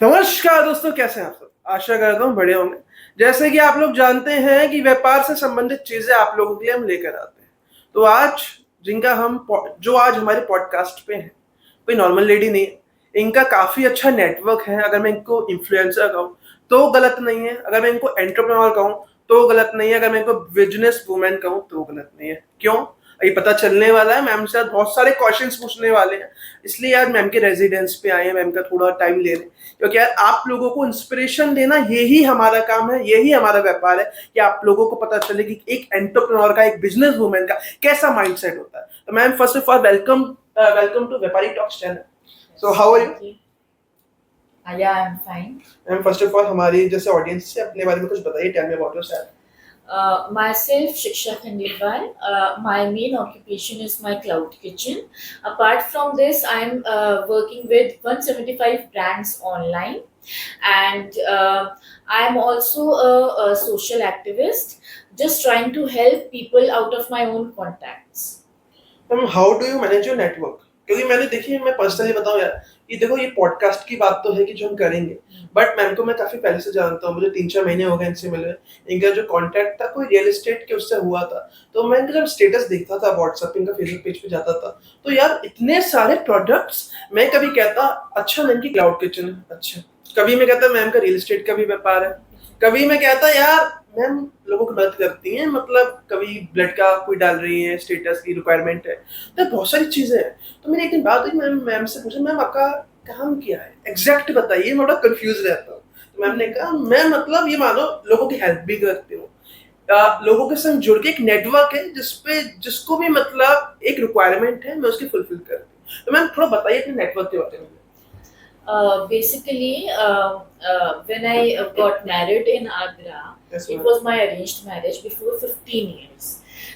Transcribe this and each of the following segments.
नमस्कार दोस्तों, कैसे हैं आप सब? आशा करता हूँ बढ़िया होंगे। जैसे कि आप लोग जानते हैं कि व्यापार से संबंधित चीज़ें आप लोगों के लिए हम लेकर आते हैं। तो आज जिनका हम पॉ जो आज हमारे पॉडकास्ट पे हैं, कोई नॉर्मल लेडी नहीं है। इनका काफ़ी अच्छा नेटवर्क है। अगर मैं इनको इन्फ्लुएंसर कहूँ, तो गलत नहीं है। अगर मैं इनको एंटरप्रेन्योर कहूँ, तो गलत नहीं है। अगर मैं इनको बिज़नेस वुमन कहूँ, तो गलत नहीं है। क्यों? ये पता चलने वाला है। मैम से आज बहुत सारे क्वेश्चंस पूछने वाले हैं। इसलिए आज मैम के रेज़िडेंस पे आए हैं, मैम का थोड़ा टाइम ले रहे हैं। क्योंकि यार आप लोगों को इंस्पिरेशन देना यही हमारा काम है, यही हमारा व्यापार है कि आप लोगों को पता चले कि एक एंटरप्रेन्योर का, एक बिजनेस वुमन का कैसा माइंडसेट होता है। तो ma'am, first of all welcome to Vyapari talks channel. So how are you? Yeah, I'm fine. Ma'am, first of all हमारी जैसे ऑडियंस से अपने बारे में कुछ बताइए। Tell me about yourself. Myself, Shiksha Khandelwal. My main occupation is my cloud kitchen. Apart from this, I'm working with 175 brands online, and I'm also a social activist, just trying to help people out of my own contacts. Ma'am, how do you manage your network? क्योंकि मैंने देखिए, मैं personally बताऊं यार, कि देखो ये podcast की बात तो है कि जो हम करेंगे, बट मैम को मैं काफी पहले से जानता हूँ। मुझे 3-4 महीने हो गए इनसे मिले। इनका जो कांटेक्ट था कोई रियल एस्टेट के उससे हुआ था। तो मैं इनका जब स्टेटस देखता था व्हाट्सएप, इनका फेसबुक पेज पे जाता था, तो यार इतने सारे प्रोडक्ट्स। मैं कभी कहता अच्छा मैम की क्लाउड किचन है, अच्छा। कभी मैं कहता मैम का रियल एस्टेट का भी व्यापार है। कभी मैं कहता यार मैम लोगों की मदद करती हैं, मतलब कभी ब्लड का कोई डाल रही है, स्टेटस की रिक्वायरमेंट है। तो बहुत सारी चीजें हैं। तो मेरी एक दिन बात हुई, मैम मैम से पूछा मैम आपका काम क्या है, एग्जैक्ट बताइए, मैं बड़ा कंफ्यूज रहता हूँ। तो मैम ने कहा मैं मतलब ये मानो लोगों की हेल्प भी करती हूँ। लोगों के संग जुड़ के एक नेटवर्क है जिसपे जिसको भी मतलब एक रिक्वायरमेंट है, मैं उसकी फुलफिल करती हूँ। तो मैम थोड़ा बताइए अपने नेटवर्क के बारे में। Basically, when I got married in Agra, Yes, it ma'am. was my arranged marriage before 15 years.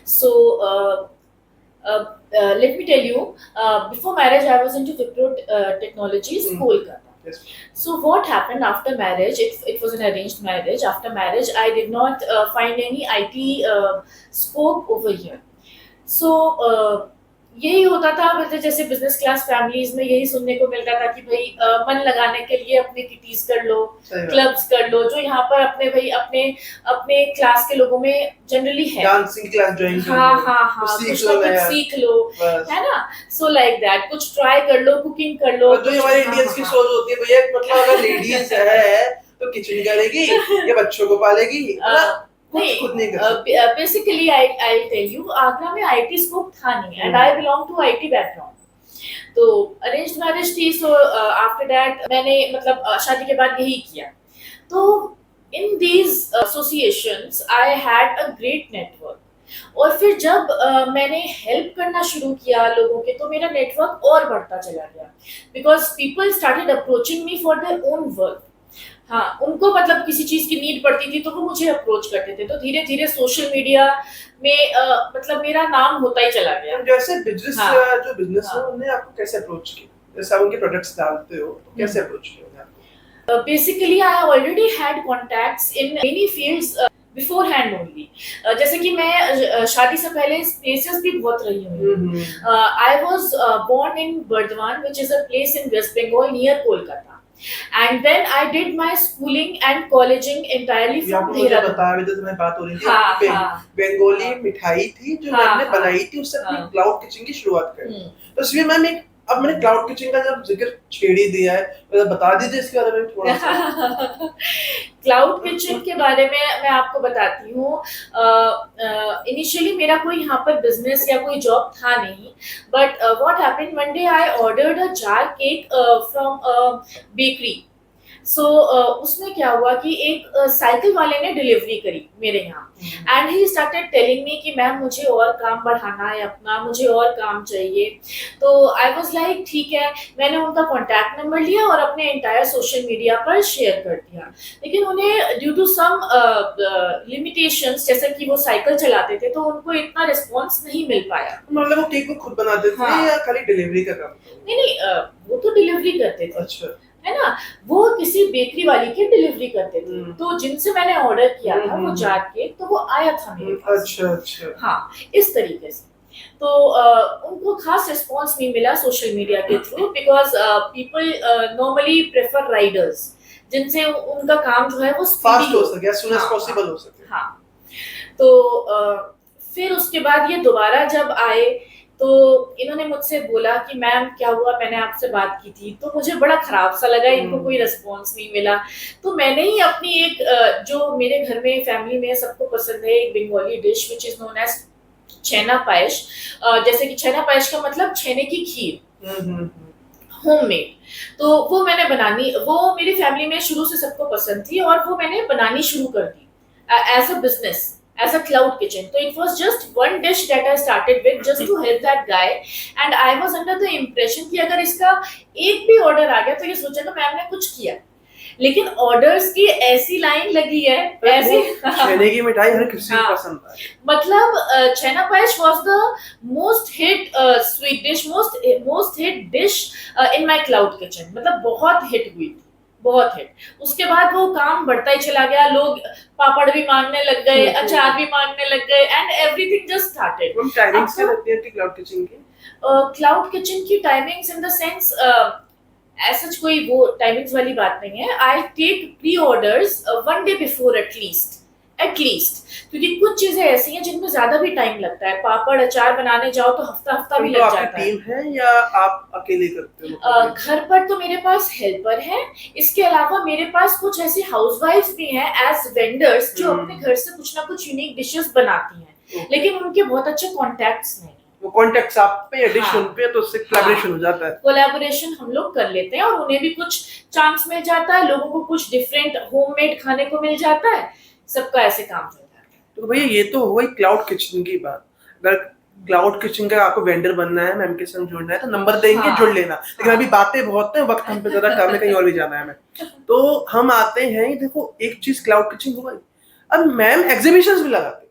So, let me tell you, before marriage, I was into Wipro Technologies, Kolkata. Yes. So, what happened after marriage? It was an arranged marriage. After marriage, I did not find any IT scope over here. So, यही होता था, मतलब जैसे business class families में यही सुनने को मिलता था कि भाई मन लगाने के लिए अपने किटीज कर लो, क्लब्स कर लो, जो यहाँ पर अपने भाई अपने अपने क्लास के लोगों में जनरली है। डांसिंग क्लास ज्वाइन कर लो, हाँ, कुछ कुछ ना कुछ सीख लो, है ना। सो लाइक दैट, कुछ ट्राई कर लो, कुकिंग कर लो। जो हमारे इंडियंस की सोच होती है भैया, मतलब अगर लेडीज है तो किचन करेगी या बच्चों को पालेगी, basically I tell you, Agra में आईटी स्कोप था नहीं, and I belong to IT background. तो अरेंज मैरिज थी। सो आफ्टर दैट मैंने मतलब शादी के बाद यही किया। तो in these associations I had a great network. और फिर जब मैंने हेल्प करना शुरू किया लोगों के, तो मेरा नेटवर्क और बढ़ता चला गया, because people started approaching me for their own work. हाँ, उनको मतलब किसी चीज की नीड पड़ती थी तो वो मुझे अप्रोच करते थे। तो धीरे धीरे सोशल मीडिया में मतलब मेरा नाम होता ही चला गया। जैसे बिजनेस जो बिजनेस है उन्होंने आपको कैसे अप्रोच किया? जैसे आप उनके प्रोडक्ट्स डालते हो तो कैसे अप्रोच किया आपको? Basically I already had contacts in many fields beforehand only. जैसे कि मैं शादी से पहले स्पेसेस भी बहुत रही हूँ। I was born in Burdwan, which is a place in West Bengal near Kolkata, and then I did my schooling and colleging entirely from Dehradun। बताया भी तो तुम्हें बात हो रही थी। बंगाली मिठाई थी जो मैंने बनाई थी, उससे अपनी क्लाउड किचन की शुरुआत करी। तो इसलिए मैम एक अब मैंने क्लाउड किचन का जब जिक्र छेड़ ही दिया है, तो बता दीजिए इसके बारे में थोड़ा सा। क्लाउड किचन के बारे में मैं आपको बताती हूँ। इनिशियली मेरा कोई यहाँ पर बिजनेस या कोई जॉब था नहीं, but what happened, one day I ordered a jar cake from bakery. So उसमें क्या हुआ कि एक साइकिल वाले ने डिलीवरी करी मेरे यहाँ, and he started telling me कि मैम मुझे और काम बढ़ाना है अपना, मुझे और काम चाहिए। तो आई वाज लाइक ठीक है, मैंने उनका कॉन्टैक्ट नंबर लिया और अपने एंटायर सोशल मीडिया पर शेयर कर दिया। लेकिन उन्हें ड्यू टू सम लिमिटेशंस, जैसे कि वो साइकिल चलाते थे, तो उनको इतना रिस्पॉन्स नहीं मिल पाया। मतलब वो केक को खुद बनाते थे या खाली डिलीवरी का काम? नहीं, वो तो डिलीवरी करते थे। अच्छा, है ना, वो किसी बेकरी वाली की डिलीवरी करते थे। तो जिनसे मैंने ऑर्डर किया था वो जार केक, तो वो आया था मेरे पास। अच्छा। हाँ, इस तरीके से। तो उनको खास रिस्पॉन्स नहीं मिला सोशल मीडिया के through, because people normally prefer Riders जिनसे उनका काम जो है वो स्पीडी फास्ट हो सके, as soon as हाँ possible हो सके। हाँ। तो फिर उसके बाद ये दोबारा जब आए तो इन्होंने मुझसे बोला कि मैम क्या हुआ, मैंने आपसे बात की थी। तो मुझे बड़ा खराब सा लगा, इनको कोई रिस्पॉन्स नहीं मिला। तो मैंने ही अपनी एक जो मेरे घर में फैमिली में सबको पसंद है, एक Bengali dish which is known as chhena payesh. जैसे कि छेना पायस का मतलब छेने की खीर, होममेड। तो वो मैंने बनानी, वो मेरी फैमिली में शुरू से सबको पसंद थी और वो मैंने बनानी शुरू कर दी as a business, as a cloud kitchen. So it was just one dish that I started with just to help that guy, and I was under the impression कि अगर इसका एक भी ऑर्डर आ गया तो ये सोचेगा मैम ने कुछ किया। लेकिन ऑर्डर्स की ऐसी लाइन लगी है, ऐसी छेने की मिठाई हर किसी को पसंद है। मतलब छेना पायस was the most hit sweet dish, most hit dish in my cloud kitchen। मतलब बहुत हिट हुई थी, बहुत हिट। उसके बाद वो काम बढ़ता ही चला गया, लोग पापड़ भी मांगने लग गए, अचार भी मांगने लग गए, एंड एवरीथिंग जस्ट स्टार्टेड। हम टाइमिंग से रखते हैं कि क्लाउड किचन की क्लाउड किचन की टाइमिंग्स इन द सेंस ऐसा कोई वो टाइमिंग्स वाली बात नहीं है। I take pre orders one day before at least, क्योंकि कुछ चीजें ऐसी हैं जिनमें ज्यादा भी टाइम लगता है। पापड़ अचार बनाने जाओ तो हफ्ता भी लग जाता है। टीम है या आप अकेले करते हो? घर पर तो मेरे पास हेल्पर है, इसके अलावा मेरे पास कुछ ऐसी हाउसवाइफ्स भी हैं एज वेंडर्स जो अपने घर से कुछ ना कुछ यूनिक डिशेस बनाती हैं, लेकिन उनके बहुत अच्छे कॉन्टैक्ट्स नहीं। वो कॉन्टैक्ट्स आप पे या डिश उन पे, तो उससे कोलैबोरेशन हो जाता है। कोलैबोरेशन हम लोग कर लेते हैं और उन्हें भी कुछ चांस मिल जाता है, लोगों को कुछ डिफरेंट होममेड खाने को मिल जाता है, सबका ऐसे काम चलता है। तो भैया ये तो हो गई क्लाउड किचन की बात। अगर क्लाउड किचन का आपको वेंडर बनना है, मैम के संग जुड़ना है तो नंबर देंगे, जुड़ लेना। लेकिन अभी बातें बहुत हैं, वक्त हम पे ज्यादा कम है, कहीं और भी जाना है हमें। तो हम आते हैं, देखो एक चीज क्लाउड किचन हो गई। अब मैम एग्जीबिशंस भी लगाते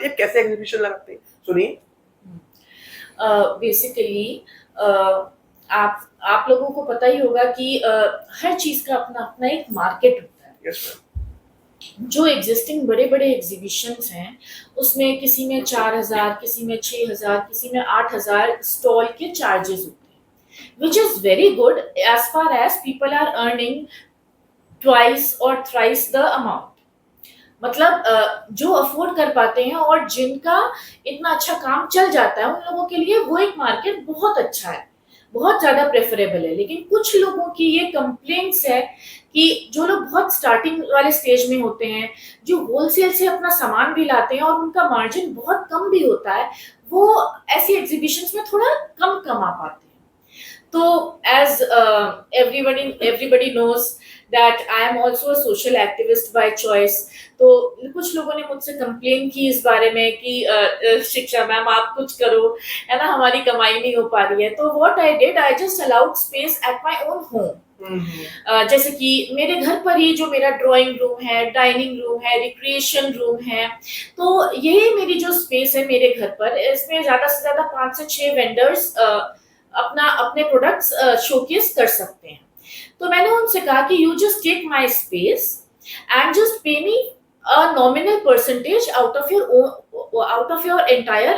हैं, कैसे एग्जीबिशन लगाते हैं सुनिए। बेसिकली आप लोगों को पता ही होगा कि हर चीज का अपना अपना एक मार्केट होता है। yes, जो एग्जिस्टिंग बड़े बड़े एग्जीबिशंस हैं उसमें किसी में 4,000, किसी में 6,000, किसी में 8,000 स्टॉल के चार्जेस होते हैं, which is very good as far as people are earning twice और थ्राइस द अमाउंट। मतलब जो अफोर्ड कर पाते हैं और जिनका इतना अच्छा काम चल जाता है, उन लोगों के लिए वो एक मार्केट बहुत अच्छा है, बहुत ज्यादा प्रेफरेबल है। लेकिन कुछ लोगों की ये कंप्लेंट्स है कि जो लोग बहुत स्टार्टिंग वाले स्टेज में होते हैं, जो होलसेल से अपना सामान भी लाते हैं और उनका मार्जिन बहुत कम भी होता है, वो ऐसी एग्जीबिशंस में थोड़ा कम कमा पाते हैं। तो as everybody knows that I am also a social activist by choice। तो कुछ लोगों ने मुझसे कंप्लेन की इस बारे में कि शिक्षा मैम आप कुछ करो, है ना, हमारी कमाई नहीं हो पा रही है। तो what I did, I just allowed space at my own home. जैसे कि मेरे घर पर ही जो मेरा ड्राइंग रूम है, डाइनिंग रूम है, रिक्रिएशन रूम है, तो यही मेरी जो स्पेस है मेरे घर पर, इसमें ज्यादा से ज्यादा 5 से 6 वेंडर्स अपने प्रोडक्ट्स शोकेस कर सकते हैं। तो मैंने उनसे कहा कि you just take my space and just pay me a nominal percentage out of your entire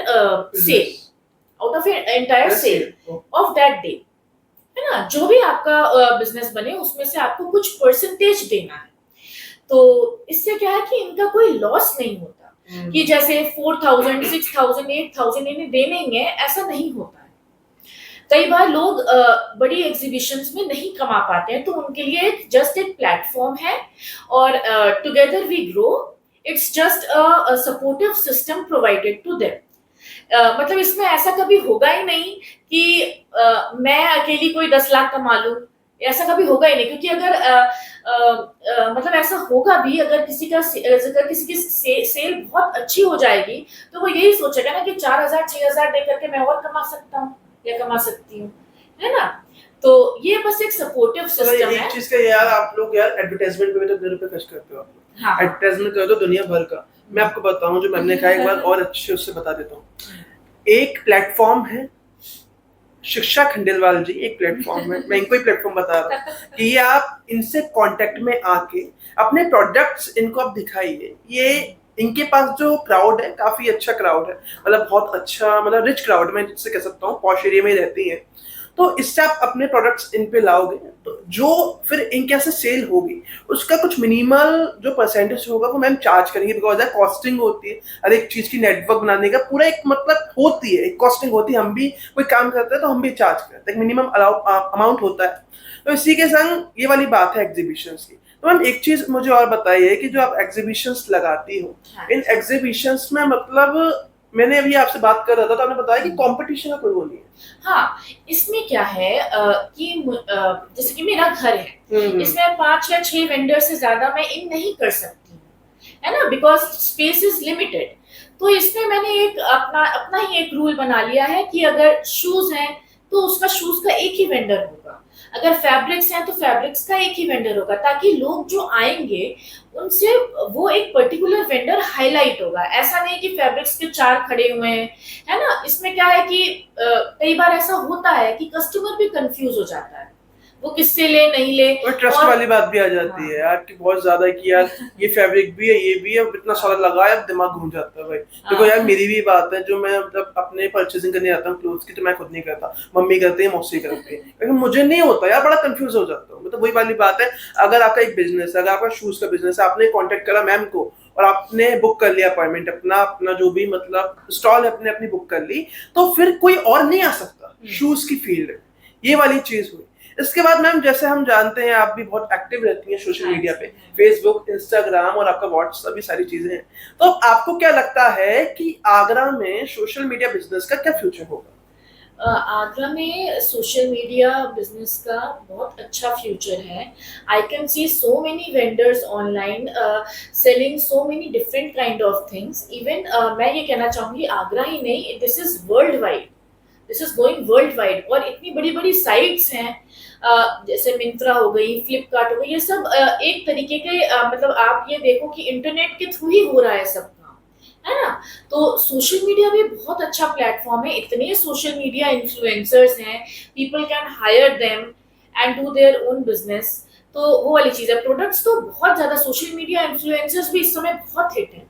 sale, out of your entire sale of that day, है ना। जो भी आपका बिजनेस बने उसमें से आपको कुछ परसेंटेज देना है। तो इससे क्या है कि इनका कोई लॉस नहीं होता कि जैसे 4,000, 6,000, 8,000 इन्हें देने ही है, ऐसा नहीं होता है। कई बार लोग बड़ी एग्जीबिशंस में नहीं कमा पाते हैं, तो उनके लिए जस्ट एक प्लेटफॉर्म है और together we grow, it's just a supportive system provided to them. मतलब इसमें ऐसा कभी होगा ही नहीं कि मैं अकेली कोई 10 लाख कमा लूं, ऐसा कभी होगा ही नहीं। क्योंकि अगर मतलब ऐसा होगा भी, अगर किसी की सेल बहुत अच्छी हो जाएगी तो वो यही सोचेगा ना कि 4,000 6,000 दे करके मैं और कमा सकता हूँ या कमा सकती हूँ, है ना। तो ये बस एक सपोर्टिव सिस्टम है। एक चीज का यार, आप लोग यार एडवर्टाइजमेंट पे भी तो ₹2 खर्च करते हो आप लोग। हाँ। एडवर्टाइजमेंट कर दो दुनिया भर का। मैं आपको बताऊं, जो मैंने कहा एक बार और अच्छे उससे बता देता हूँ। एक प्लेटफॉर्म है, शिक्षा खंडेलवाल जी, एक प्लेटफॉर्म है, मैं इनको ही प्लेटफॉर्म बता रहा हूँ कि ये आप इनसे कांटेक्ट में आके अपने प्रोडक्ट्स इनको आप दिखाइए। ये इनके पास जो क्राउड है काफी अच्छा क्राउड है, मतलब बहुत अच्छा, मतलब रिच क्राउड मैं जिससे कह सकता हूँ, पॉश एरिया में ही रहती है। तो इससे आप अपने प्रोडक्ट्स इन पे लाओगे तो जो फिर इनके यहाँ से सेल होगी उसका कुछ मिनिमल जो परसेंटेज होगा वो मैम चार्ज करेंगे, बिकॉज कॉस्टिंग होती है हर एक चीज की, नेटवर्क बनाने का पूरा एक मतलब होती है, एक कॉस्टिंग होती है। हम भी कोई काम करते हैं तो हम भी चार्ज करते हैं, एक मिनिमम अमाउंट होता है। तो इसी के संग ये वाली बात है एग्जीबिशंस की। तो मैम एक चीज मुझे और बताइए कि जो आप एग्जीबिशंस लगाती हो, इन एग्जीबिशंस में मतलब मैंने अभी आपसे बात कर रहा था तो आपने बताया कि कंपटीशन का कोई वो नहीं है। हाँ, इसमें क्या है कि जैसे कि मेरा घर है, इसमें 5 या 6 वेंडर से ज्यादा मैं इन नहीं कर सकती हूँ, है ना, बिकॉज स्पेस इज लिमिटेड। तो इसमें मैंने एक अपना अपना ही एक रूल बना लिया है कि अगर शूज हैं तो उसका शूज का एक ही वेंडर होगा, अगर फैब्रिक्स हैं तो फैब्रिक्स का एक ही वेंडर होगा, ताकि लोग जो आएंगे उनसे वो एक पर्टिकुलर वेंडर हाईलाइट होगा। ऐसा नहीं कि फैब्रिक्स के 4 खड़े हुए हैं, है ना। इसमें क्या है कि कई बार ऐसा होता है कि कस्टमर भी कंफ्यूज हो जाता है, वो किससे ले नहीं ले। और ट्रस्ट वाली बात भी आ जाती है यार कि बहुत ज्यादा कि यार ये फैब्रिक भी है, ये भी है, इतना सारा लगाया, अब दिमाग घूम जाता है भाई। देखो यार मेरी भी बात है, जो मैं मतलब अपने परचेसिंग करने आता हूँ क्लोथ्स की, तो मैं खुद नहीं करता, मम्मी करती है, मौसी करती है, लेकिन मुझे नहीं होता यार, बड़ा कंफ्यूज हो जाता हूँ। मतलब वही वाली बात है, अगर आपका एक बिजनेस है, अगर आपका शूज का बिजनेस है, आपने कॉन्टेक्ट करा मैम को और आपने बुक कर लिया अपॉइंटमेंट, अपना अपना जो भी मतलब स्टॉल है अपने अपनी बुक कर ली, तो फिर कोई और नहीं आ सकता शूज की फील्ड में। ये वाली चीज हुई। इसके बाद मैम जैसे हम जानते हैं आप भी बहुत एक्टिव रहती हैं सोशल मीडिया पे, फेसबुक, इंस्टाग्राम और आपका व्हाट्सएप, भी सारी चीजें हैं। तो आपको क्या लगता है कि आगरा में सोशल मीडिया बिजनेस का क्या फ्यूचर होगा? आगरा में सोशल मीडिया बिजनेस का बहुत अच्छा फ्यूचर है। I can see so many vendors online selling so many different kind of things. Even मैं ये कहना चाहूंगी आगरा ही नहीं, this is world wide, this is going world wide. और इतनी बड़ी बड़ी साइट्स हैं, जैसे मिंत्रा हो गई, फ्लिपकार्ट हो गई, ये सब एक तरीके के मतलब आप ये देखो कि इंटरनेट के थ्रू ही हो रहा है सब काम, है ना। तो सोशल मीडिया भी बहुत अच्छा प्लेटफॉर्म है, इतने सोशल मीडिया इन्फ्लुएंसर्स हैं, people can hire them and do their own business. तो वो वाली चीज है। प्रोडक्ट्स तो बहुत ज्यादा सोशल मीडिया इन्फ्लुएंसर्स भी इस समय बहुत हिट है।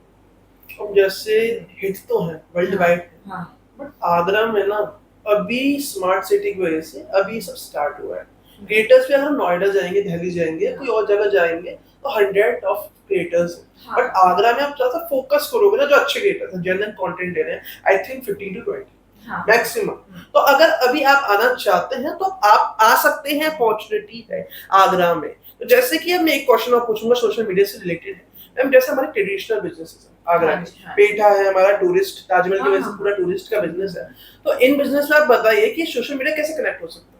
अब जैसे हिट तो है वर्ल्ड वाइड, हाँ, बट आगरा में ना अभी स्मार्ट सिटी की वजह से अभी सब स्टार्ट हुआ है। क्रिएटर्स पे अगर हम नोएडा जाएंगे, दिल्ली जाएंगे, कोई और जगह जाएंगे तो 100 ऑफ क्रिएटर्स हैं। हाँ। बट आगरा में आप थोड़ा सा फोकस करोगे ना, जो अच्छे क्रिएटर्स हैं, जनरल कंटेंट दे रहे हैं, आई थिंक 15 to 20 हाँ, मैक्सिमम। तो अगर अभी आप आना चाहते हैं तो आप आ सकते हैं, अपॉर्चुनिटी है आगरा में। तो जैसे कि अब मैं एक क्वेश्चन और पूछूंगा सोशल मीडिया से रिलेटेड है मैम, जैसे हमारे ट्रेडिशनल बिजनेसेस हैं आगरा हाँ, के, हाँ। पेठा है हमारा, टूरिस्ट ताजमहल की वजह से हाँ, पूरा टूरिस्ट का बिजनेस है। तो इन बिजनेस में आप बताइए कि सोशल मीडिया कैसे कनेक्ट हो सकता है?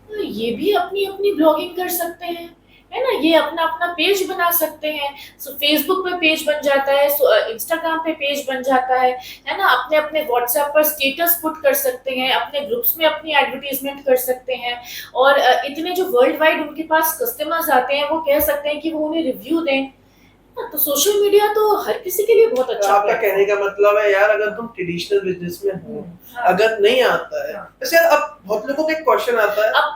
तो ये भी अपनी अपनी ब्लॉगिंग कर सकते हैं, है ना, ये अपना अपना पेज बना सकते हैं। सो फेसबुक पे पेज बन जाता है, इंस्टाग्राम पे पेज बन जाता है ना। अपने अपने व्हाट्सएप पर स्टेटस पुट कर सकते हैं, अपने ग्रुप्स में अपनी एडवर्टीजमेंट कर सकते हैं। और इतने जो वर्ल्ड वाइड उनके पास कस्टमर्स आते हैं, वो कह सकते हैं कि वो उन्हें रिव्यू दें। तो सोशल मीडिया तो हर किसी के लिए बहुत तो अच्छा आपका प्लेटफॉर्म कहने का मतलब है यार, अगर तुम ट्रेडिशनल बिजनेस में हो, हाँ। अगर नहीं आता है, हाँ। जैसे अब बहुत लोगों का एक क्वेश्चन आता है, अब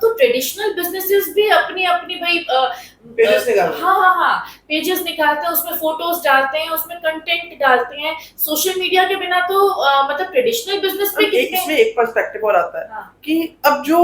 तो ट्रेडिशनल बिजनेसेस भी अपनी अपनी भाई पेजेस निकालते हैं। हाँ पेजेस निकालते हैं, उसमें फोटोज डालते हैं, उसमें कंटेंट डालते हैं। सोशल मीडिया के बिना तो मतलब ट्रेडिशनल बिजनेस भी कितने इसमें एक पर्सपेक्टिव और आता है हाँ। कि अब जो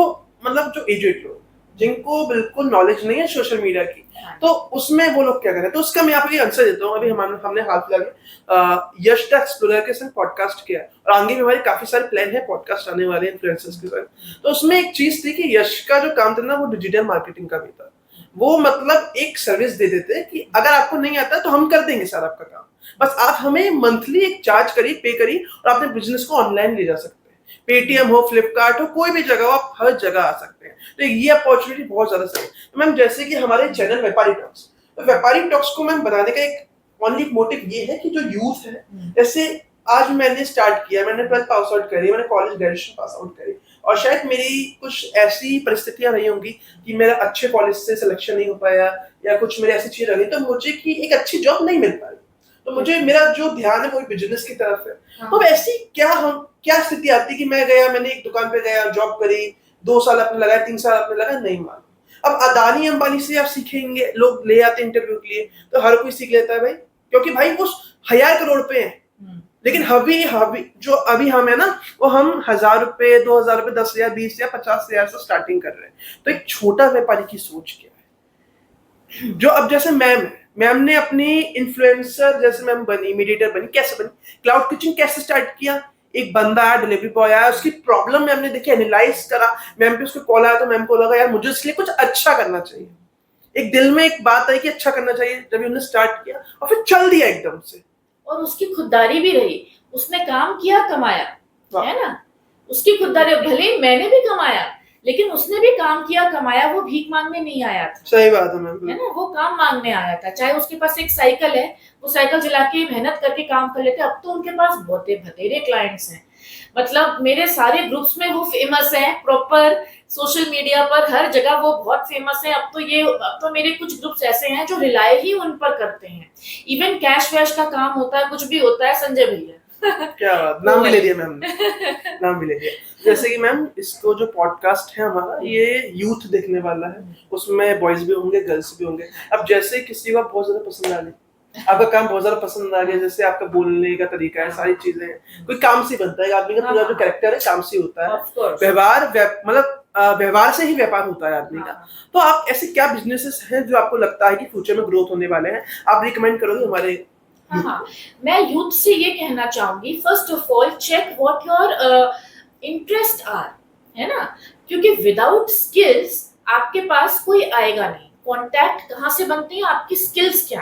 मतलब जो एजेड लोग जिनको बिल्कुल नॉलेज नहीं है सोशल मीडिया की, हाँ। तो उसमें वो लोग क्या करें? तो उसका मैं आपको आंसर देता हूँ। अभी हमने हाल फिलहाल में यश द एक्सप्लोरर के साथ पॉडकास्ट किया, और आगे भी हमारे काफी सारे प्लान है पॉडकास्ट आने वाले इन्फ्लुएंसर्स के साथ। तो उसमें एक चीज थी कि यश का जो काम था ना, वो डिजिटल मार्केटिंग का भी था। वो मतलब एक सर्विस दे देते कि अगर आपको नहीं आता तो हम कर देंगे सर आपका काम, बस आप हमें मंथली एक चार्ज करिए, पे करिए, और अपने बिजनेस को ऑनलाइन ले जा सकते हैं। पेटीएम हो, फ्लिपकार्ट हो, कोई भी जगह हो, आप हर जगह आ सकते हैं। तो ये अपॉर्चुनिटी बहुत ज्यादा सही है। तो मैम जैसे कि हमारे चैनल व्यापारी टॉक्स, तो व्यापारी टॉक्स को मैम बनाने का एक ओनली मोटिव ये है कि जो यूथ है, जैसे आज मैंने स्टार्ट किया, मैंने 12th पास आउट करी, मैंने कॉलेज ग्रेजुएशन पास आउट करी, और शायद मेरी कुछ ऐसी परिस्थितियां रही होंगी कि मेरा अच्छे कॉलेज से सिलेक्शन नहीं हो पाया, या कुछ मेरी ऐसी चीज रही, तो मुझे कि एक अच्छी जॉब नहीं मिल पाई, तो मुझे मेरा जो ध्यान है वो बिजनेस की तरफ है। हाँ। तो ऐसी क्या स्थिति आती कि मैं गया, मैंने एक दुकान पे गया, जॉब करी, 2 साल अपने लगाए, 3 साल अपने लगाए, नहीं मालूम। अब अदानी अंबानी से आप सीखेंगे, लोग ले आते इंटरव्यू के लिए, तो हर कोई सीख लेता है भाई, क्योंकि भाई वो 1000 करोड़ पे है, लेकिन अभी जो अभी हम है ना, वो हम 1000 रुपए, 2000 रुपए, 10,000, 20,000, 50,000 से स्टार्टिंग कर रहे हैं। तो एक छोटा व्यापारी की सोच क्या है? जो अब जैसे मैम ने अपनी इन्फ्लुएंसर जैसे मैम बनी, मीडिएटर बनी, कैसे बनी? क्लाउड किचन कैसे स्टार्ट किया? एक बंदा आया, डिलीवरी बॉय आया, उसकी प्रॉब्लम मैम ने देखी, एनालाइज करा, मैम पे उसको कॉल आया, तो मैम को लगा यार मुझे इसलिए कुछ अच्छा करना चाहिए। एक दिल में एक बात आई कि अच्छा करना चाहिए, जब उन्होंने स्टार्ट किया और फिर चल दिया एकदम से। और उसकी खुददारी भी रही, उसने काम किया, कमाया, है ना? उसकी खुददारी, भले मैंने भी कमाया, लेकिन उसने भी काम किया, कमाया, वो भीख मांगने नहीं आया था। सही बात है मैम, है ना? वो काम मांगने आया था। चाहे उसके पास एक साइकिल है, वो साइकिल चला के मेहनत करके काम कर लेते। अब तो उनके पास बहुत बतेरे क्लाइंट्स हैं। मतलब मेरे सारे ग्रुप्स में वो फेमस है, प्रॉपर सोशल मीडिया पर हर जगह वो बहुत फेमस है। अब तो मेरे कुछ ग्रुप्स ऐसे हैं जो रिलाय ही उन पर करते हैं। इवन कैश वैश का काम होता है, कुछ भी होता है, संजय भैया। क्या बात, नाम भी ले दिया मैम ने, नाम भी ले दिया। जैसे कि मैम इसको जो पॉडकास्ट है हमारा, ये यूथ देखने वाला है, उसमें बॉयज भी होंगे, गर्ल्स भी होंगे। अब जैसे किसी को बहुत ज्यादा पसंद आ गई, आपका काम बहुत ज्यादा पसंद आ गया, जैसे आपका बोलने का तरीका है, सारी चीजें हैं, कोई काम से बनता है आदमी का, पूरा जो कैरेक्टर है काम से होता है। व्यवहार से ही व्यापार होता है आदमी का। तो आप ऐसे क्या बिजनेसेस हैं जो आपको लगता है कि फ्यूचर में ग्रोथ होने वाले हैं, आप रिकमेंड करोगे हमारे? हाँ, मैं यूथ से ये कहना चाहूंगी, first of all check what your interest are, है ना? क्योंकि विदाउट स्किल्स आपके पास कोई आएगा नहीं। कॉन्टैक्ट कहाँ से बनते हैं? आपकी स्किल्स क्या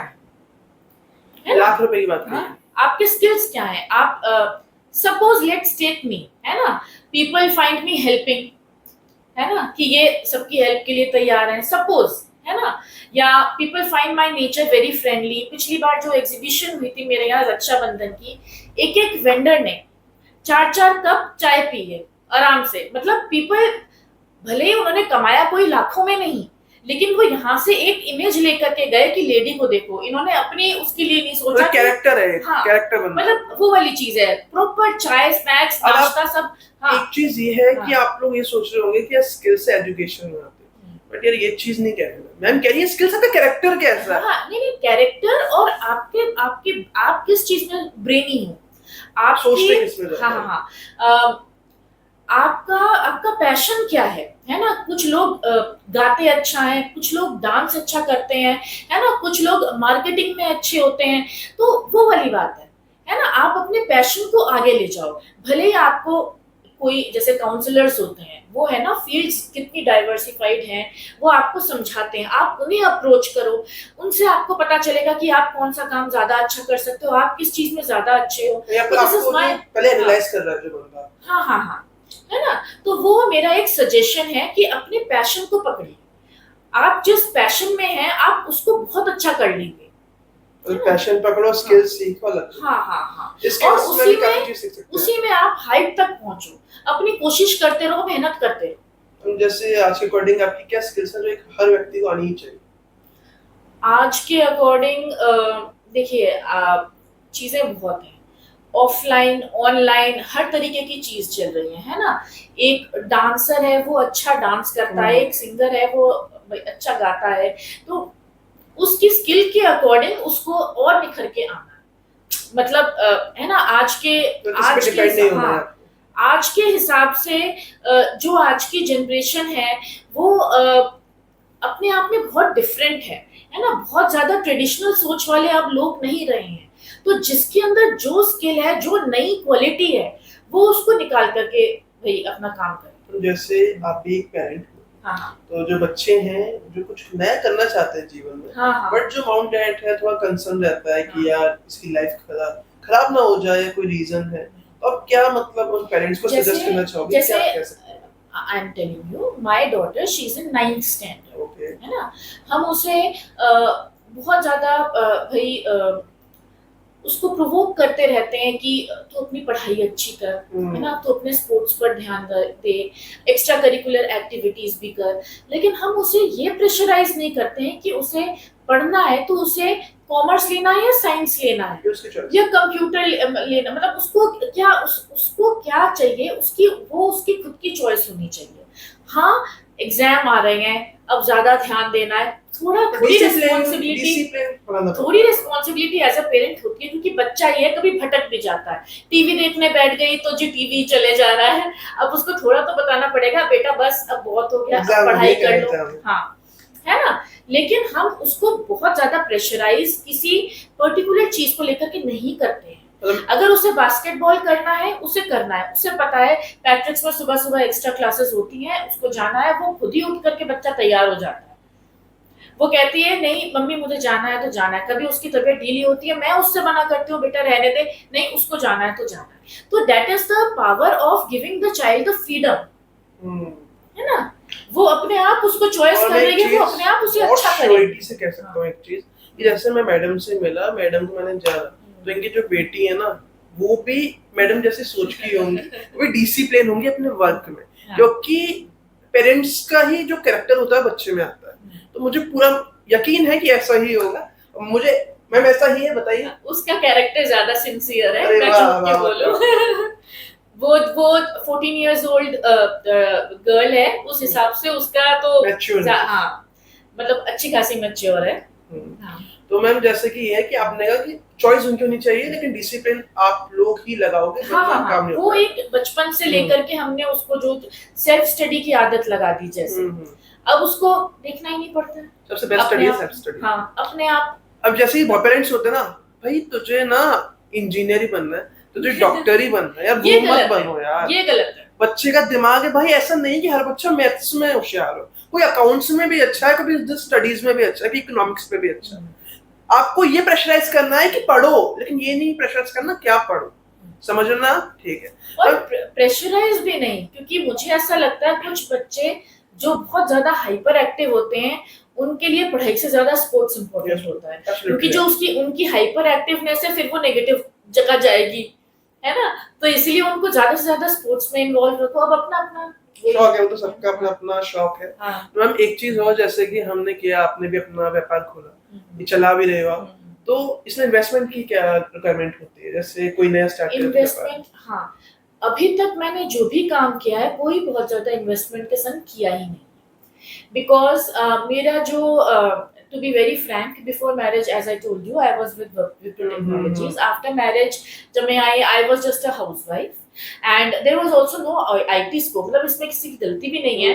है ना? लाख रुपए की बात हाँ, आपके स्किल्स क्या है? आप सपोज लेट्स टेक मी, है ना? पीपल फाइंड मी हेल्पिंग, है ना, कि ये सबकी हेल्प के लिए तैयार हैं, सपोज, है ना? या people find my nature very friendly. पिछली बार जो एग्जीबिशन हुई थी मेरे यहाँ रक्षाबंधन की, एक वेंडर ने 4-4 कप चाय पी है आराम से। मतलब पीपल, भले ही उन्होंने कमाया कोई लाखों में नहीं, लेकिन वो यहाँ से एक इमेज लेकर के गए कि लेडी को देखो, इन्होंने अपनी उसके लिए नहीं सोचा, कैरेक्टर है, हाँ, कैरेक्टर बनना, मतलब वो वाली चीज है, प्रॉपर चाय, स्नैक्स, नाश्ता सब। हाँ, एक चीज ये है कि आप लोग ये सोच रहे होंगे कि स्किल से एजुकेशन में आते हैं, बट यार ये चीज नहीं कह रही मैम, कह रही है स्किल से कैरेक्टर कैसा है। हाँ, नहीं, कैरेक्टर और आप किस चीज में ब्रेनी हो, आप सोचते किस में रहते हैं। हाँ, आपका पैशन क्या है ना? कुछ लोग गाते अच्छा है, कुछ लोग डांस अच्छा करते हैं, है ना? कुछ लोग मार्केटिंग में अच्छे होते हैं। तो वो वाली बात है ना? आप अपने पैशन को आगे ले जाओ। भले ही आपको कोई, जैसे काउंसलर्स होते हैं, वो है ना, फील्ड्स कितनी डाइवर्सिफाइड हैं, वो आपको समझाते हैं, आप उन्हें अप्रोच करो, उनसे आपको पता चलेगा कि आप कौन सा काम ज्यादा अच्छा कर सकते हो, आप किस चीज में ज्यादा अच्छे हो। पहले एनालाइज कर रहा है जो बंदा। हाँ, है ना? तो वो मेरा एक सजेशन है कि अपने पैशन को पकड़िए। आप जिस पैशन में हैं, आप उसको बहुत अच्छा कर लेंगे। पैशन पकड़ो, स्किल्स सीखो, अलग। हाँ। और उसी में आप हाइट तक पहुंचो, अपनी कोशिश करते रहो, मेहनत करते रहो। जैसे आज के अकॉर्डिंग आपकी क्या स्किल्स है जो एक हर व्यक्ति को आनी ही चाहिए? आज के अकॉर्डिंग देखिए, चीजें बहुत हैं, ऑफलाइन, ऑनलाइन, हर तरीके की चीज चल रही है ना? एक डांसर है, वो अच्छा डांस करता है, एक सिंगर है, वो अच्छा गाता है, तो उसकी स्किल के अकॉर्डिंग उसको और निखर के आना, मतलब है ना? आज के हिसाब से जो आज की जनरेशन है, वो अपने आप में बहुत डिफरेंट है ना? बहुत ज्यादा ट्रेडिशनल सोच वाले अब लोग नहीं रहे हैं। तो जिसके अंदर जो स्किल है, जो नई क्वालिटी है, वो उसको निकाल करके भाई अपना काम करे। तो जैसे आप भी एक पेरेंट हो, हाँ, तो जो बच्चे हैं जो कुछ नया करना चाहते हैं जीवन में, हाँ, बट जो माउंट डैड है थोड़ा कंसर्न रहता है कि यार इसकी लाइफ खराब ना हो जाए, कोई रीजन है, तो अब क्या मतलब उन पेरेंट्स को सजेस्ट करना चाहोगे, क्या कह सकते हैं? I am telling you, my daughter, she is in 9th standard, okay, है ना? हम उसे बहुत ज्यादा भाई उसको प्रोवोक करते रहते हैं कि तू अपनी पढ़ाई अच्छी कर, है ना? तू अपने स्पोर्ट्स पर ध्यान दे, एक्स्ट्रा करिकुलर एक्टिविटीज भी कर। लेकिन हम उसे ये प्रेशराइज नहीं करते हैं कि उसे पढ़ना है तो उसे कॉमर्स लेना है या साइंस लेना है या कंप्यूटर लेना, मतलब उसको क्या चाहिए, उसकी खुद की चॉइस होनी चाहिए। हाँ, एग्जाम आ रहे हैं, अब ज्यादा ध्यान देना है, थोड़ी रिस्पॉन्सिबिलिटी एज अ पेरेंट होती है, क्योंकि बच्चा ये कभी भटक भी जाता है, टीवी देखने बैठ गई तो जी टीवी चले जा रहा है, अब उसको थोड़ा तो बताना पड़ेगा, बेटा बस अब बहुत हो गया, अब पढ़ाई कर लो, हाँ, है ना। लेकिन हम उसको बहुत ज्यादा प्रेशराइज किसी पर्टिकुलर चीज को लेकर के नहीं करते हैं। अगर उसे बास्केटबॉल करना है, उसे करना है, उसे पता है पैट्रिक्स में सुबह सुबह एक्स्ट्रा क्लासेस होती हैं, उसको जाना है, वो खुद ही उठ करके बच्चा तैयार हो जाता है। वो कहती है नहीं मम्मी मुझे जाना है तो जाना है, कभी उसकी तबीयत ढीली होती है, मैं उससे मना करती हूँ बेटा रहने दे, नहीं उसको जाना है तो जाना है। तो that is the power of giving the child the freedom, है ना। वो अपने आप उसको चॉइस कर रही है, वो अपने आप उसे अच्छा करेगी। से कह सकता हूँ एक चीज कि जैसे मैं मैडम से मिला, मैडम को मैंने जाना, तो इनकी जो बेटी है ना, वो भी मैडम जैसे सोच की होंगी, वो भी डिसिप्लिन होंगी अपने वर्क में, क्योंकि पेरेंट्स का ही जो कैरेक्टर होता है बच्चे में आता है। तो मुझे पूरा यकीन है कि ऐसा ही होगा। मुझे मैम ऐसा ही है, बताइए। उसका कैरेक्टर ज्यादा सिंसियर है, मैं झूठ क्यों बोलूं। वो 14 इयर्स ओल्ड गर्ल है, उस हिसाब से उसका तो हाँ मतलब अच्छी खासी मैच्योर है। तो मैम जैसे कि ये है कि आपने कहा कि चॉइस उनकी होनी चाहिए, लेकिन डिसिप्लिन आप लोग ही लगाओगे। काम नहीं वो एक बचपन से लेकर के हमने उसको जो सेल्फ स्टडी की आदत लगा दी, जैसे अब उसको देखना ही नहीं पड़ता। सबसे बेस्ट स्टडी है सेल्फ स्टडी। हाँ, अपने आप। अब जैसे ही पेरेंट्स होते हैं ना, भाई तुझे ना इंजीनियर ही बनना है, तुझे डॉक्टर ही बनना है यार, वो मत बनो यार, ये गलत है। बच्चे का दिमाग है भाई, ऐसा नहीं कि हर बच्चा मैथ्स में होशियार हो, कोई अकाउंट्स में भी अच्छा है, कोई स्टडीज में भी अच्छा है, कोई इकोनॉमिक्स में भी अच्छा है। आपको ये प्रेशराइज करना है कि पढ़ो, लेकिन ये नहीं प्रेशराइज करना क्या पढ़ो, समझना, ठीक है। और प्रेशराइज भी नहीं, क्योंकि मुझे ऐसा लगता है कुछ बच्चे जो बहुत ज्यादा हाइपर एक्टिव होते हैं, उनके लिए पढ़ाई से ज्यादा स्पोर्ट्स इंपॉर्टेंट होता है, क्योंकि जो उनकी हाइपर एक्टिवनेस है, फिर वो नेगेटिव जगह जाएगी, है ना। तो इसीलिए उनको ज्यादा से ज्यादा स्पोर्ट्स में इन्वॉल्व रखो। अब अपना अपना शौक है, वो तो सबका अपना अपना शौक है। तो हम एक चीज और, जैसे कि हमने किया, आपने भी अपना व्यापार खोला, ये चला भी रहे हो आप, तो इसमें इन्वेस्टमेंट की क्या रिक्वायरमेंट होती है, जैसे कोई नया स्टार्ट इन्वेस्टमेंट? हाँ, अभी तक मैंने जो भी काम किया है कोई बहुत ज्यादा इन्वेस्टमेंट के संग किया ही नहीं, बिकॉज मेरा जो to be very frank, before marriage, as I told you, I was with Wipro Technologies. After marriage, जब मैं आई, I was just a housewife, and there was also no IT scope. मतलब इसमें किसी की गलती भी नहीं है,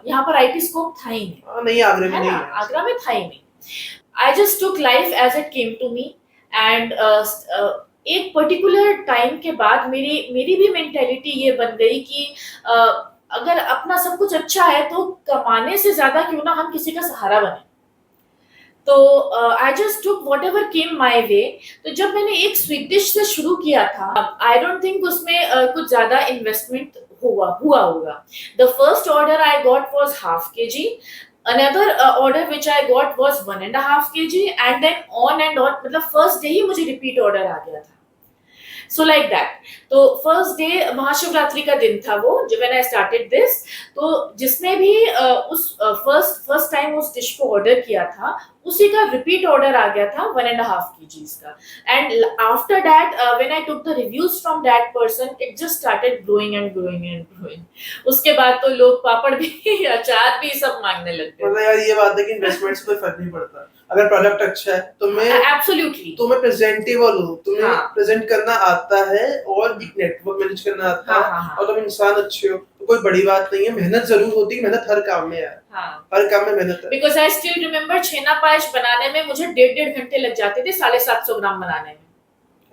यहाँ पर IT scope था ही नहीं। नहीं, आगरा में नहीं है, आगरा में था ही नहीं। I just took life as it came to me, and एक पर्टिकुलर टाइम के बाद मेरी भी मेंटेलिटी ये बन गई कि अगर अपना सब कुछ अच्छा है तो कमाने से ज्यादा क्यों ना हम किसी का सहारा बने। तो I just took whatever came my way. तो जब मैंने एक स्वीट डिश से शुरू किया था, आई डोंट थिंक उसमें कुछ ज्यादा इन्वेस्टमेंट हुआ होगा। The first order I got was half kg, another order which I got was 1.5 kg, and then on and on, मतलब फर्स्ट डे ही मुझे रिपीट ऑर्डर आ गया था। So like that. तो फर्स्ट डे महाशिवरात्रि का दिन था वो, जब मैंने स्टार्टेड दिस। तो जिसने भी उस फर्स्ट टाइम उस डिश को ऑर्डर किया था, उसी का रिपीट ऑर्डर आ गया था 1.5 kg का। And after that when I took the reviews from that person, it just started growing and growing and growing. उसके बाद तो लोग पापड़ भी अचार भी सब मांगने लगते हैं। मतलब यार ये बात है कि इन्वेस्टमेंट से कोई फर्क नहीं पड़ता, अगर प्रोडक्ट अच्छा है तो मैं एब्सोल्युटली, तुम्हें प्रेजेंटेबल हो, तुम्हें प्रेजेंट करना आता है और एक नेटवर्क मैनेज करना आता है, और तुम इंसान अच्छे हो, तो कोई बड़ी बात नहीं है। मेहनत जरूर होती है, मेहनत हर काम में है, हर काम में मेहनत है। बिकॉज़ आई स्टिल रिमेंबर छेना पायस बनाने में मुझे 1.5 घंटे लग जाते थे 750 ग्राम बनाने में।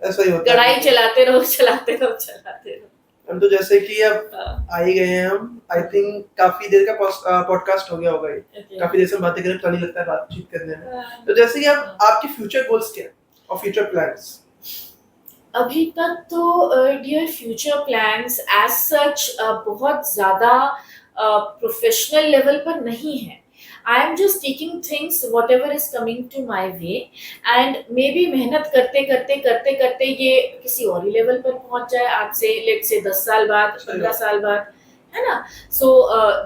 ऐसा ही होता है, कढ़ाई चलाते रहो। हम तो जैसे कि अब आ ही गए हैं हम, आई थिंक काफी देर का पॉडकास्ट हो गया होगा ये, काफी देर से बातें करें, पता नहीं लगता है बातचीत करने में। तो जैसे कि अब आपके फ्यूचर गोल्स क्या है और फ्यूचर प्लान्स? अभी तक तो dear future plans as such बहुत ज्यादा प्रोफेशनल लेवल पर नहीं है। I am just taking things whatever is coming to my way, and maybe मेहनत करते ये किसी और ही लेवल पर पहुंच जाए, आज से लेट्स से 10 साल बाद, 15 साल बाद, है ना। सो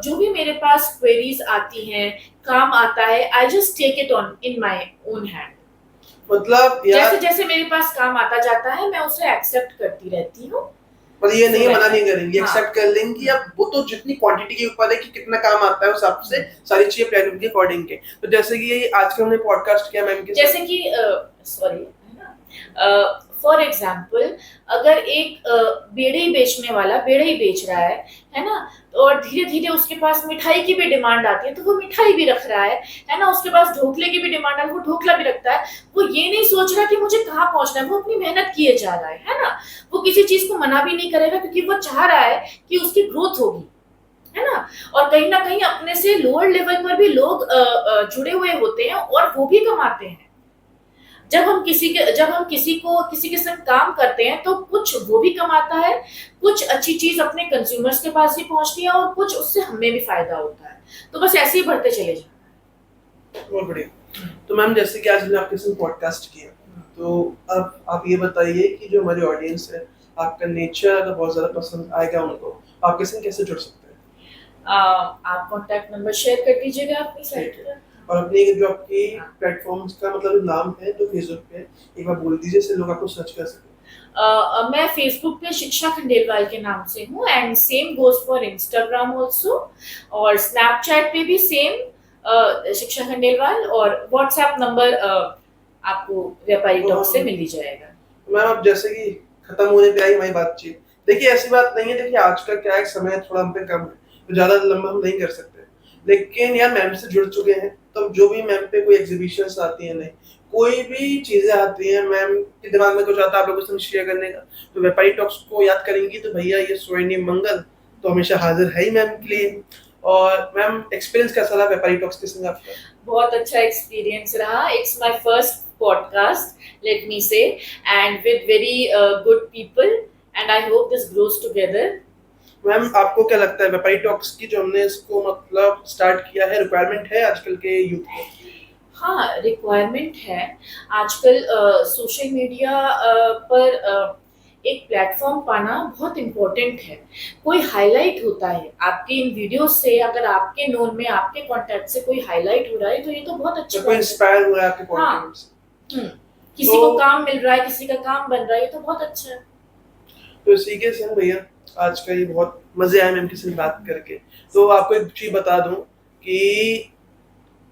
जो भी मेरे पास क्वेरीज आती हैं, काम आता है, I just take it on in my own hand। मतलब जैसे जैसे मेरे पास काम आता जाता है, मैं उसे एक्सेप्ट करती रहती हूँ, मतलब ये नहीं So, मना नहीं करेंगी, हाँ। एक्सेप्ट कर लेंगी कि अब वो तो जितनी क्वांटिटी के ऊपर है कि कितना काम आता है उस हिसाब से सारी चीजें प्लान होंगी अकॉर्डिंग के। तो जैसे कि ये आज का हमने पॉडकास्ट किया मैम के साथ, जैसे कि सॉरी है ना, फॉर एग्जाम्पल अगर एक बेड़े बेचने वाला बेड़े ही बेच रहा है ना, तो और धीरे धीरे उसके पास मिठाई की भी डिमांड आती है तो वो मिठाई भी रख रहा है ना, उसके पास ढोकले की भी डिमांड है वो ढोकला भी रखता है। वो ये नहीं सोच रहा कि मुझे कहाँ पहुंचना है, वो अपनी मेहनत किए जा रहा है ना। वो किसी चीज को मना भी नहीं करेगा क्योंकि वो चाह रहा है कि उसकी ग्रोथ होगी, है ना। और कहीं ना कहीं अपने से लोअर लेवल पर भी लोग जुड़े हुए होते हैं और वो भी कमाते हैं। जब हम किसी के संग काम करते हैं तो कुछ वो भी कमाता है, कुछ अच्छी चीज अपने कंज्यूमर्स के पास भी पहुंचती है और कुछ उससे हमें भी फायदा होता है। तो बस ऐसे ही बढ़ते चले जाना। बहुत बढ़िया। तो मैम जैसे कि आज हमने आपके साथ पॉडकास्ट किया, तो अब आप ये बताइए कि जो हमारी ऑडियंस है, आपका नेचर अगर बहुत ज्यादा पसंद आएगा उनको, आपके साथ कैसे जुड़ सकते हैं? आप कांटेक्ट नंबर शेयर कर दीजिएगा अपनी साइट पर। और अपनी जो आपकी प्लेटफॉर्म्स का मतलब नाम है जो फेसबुक पे, एक बार बोल दीजिए से लोग आपको सर्च कर सकें। मैं फेसबुक पे शिक्षा खंडेलवाल के नाम से हूँ and same goes for Instagram also, और स्नैपचैट पे भी सेम शिक्षा खंडेलवाल, और व्हाट्सएप नंबर आपको व्यापारी टॉक से मिल ही जाएगा। मैम अब जैसे कि खत्म होने पे आई हमारी बातचीत, देखिए ऐसी बात नहीं है, देखिए आज का क्या है, समय थोड़ा हम पे कम है तो ज्यादा लंबा हम नहीं कर सकते, लेकिन यार मैम से जुड़ चुके हैं तो जो भी मैम पे कोई एग्जीबिशंस आती है, नहीं कोई भी चीजें आती हैं, मैम के दिमाग में कुछ आता है आप लोगों के संग शेयर करने का, तो व्यापारी टॉक्स को याद करेंगी तो भैया ये स्वर्णिम मंगल तो हमेशा हाजिर है ही मैम के लिए। और मैम एक्सपीरियंस कैसा रहा व्यापारी टॉक्स के संग आपका? बहुत अच्छा एक्सपीरियंस रहा। It's my first podcast, let me say, and with very good people, and I hope this grows together. Ma'am आपको क्या लगता है व्यापारी टॉक्स की जो हमने इसको मतलब स्टार्ट किया है, रिक्वायरमेंट है आजकल के यूथ को? हाँ, रिक्वायरमेंट है। आजकल सोशल मीडिया पर एक प्लेटफॉर्म पाना बहुत इम्पोर्टेंट है। कोई हाईलाइट होता है आपके इन वीडियो से, अगर आपके नोन में आपके कांटेक्ट से कोई हाईलाइट हो रहा है तो ये तो बहुत अच्छी कोई बात है। इंस्पायर हुआ है आपके कंटेंट से? किसी को काम मिल रहा है, किसी का काम बन रहा है, ये तो बहुत अच्छा है। तो इसी के संग भैया आज का ये बहुत मजे आए मैम के साथ बात करके। तो आपको एक चीज बता दूं कि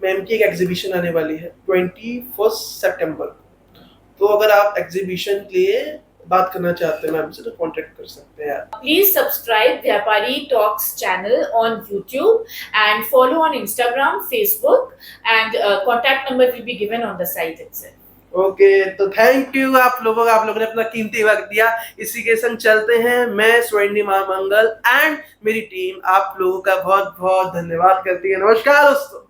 मैम की एक एग्जीबिशन आने वाली है 21 सितंबर, तो अगर आप एग्जीबिशन के लिए बात करना चाहते हैं मैम से तो कांटेक्ट कर सकते हैं। Please subscribe Vyapari Talks channel on YouTube and follow on Instagram, Facebook, and contact number will be given on the site itself. Okay, तो थैंक यू आप लोगों ने अपना कीमती वक्त दिया। इसी के संग चलते हैं, मैं स्वर्णिम मंगल एंड मेरी टीम आप लोगों का बहुत बहुत धन्यवाद करती है। नमस्कार दोस्तों।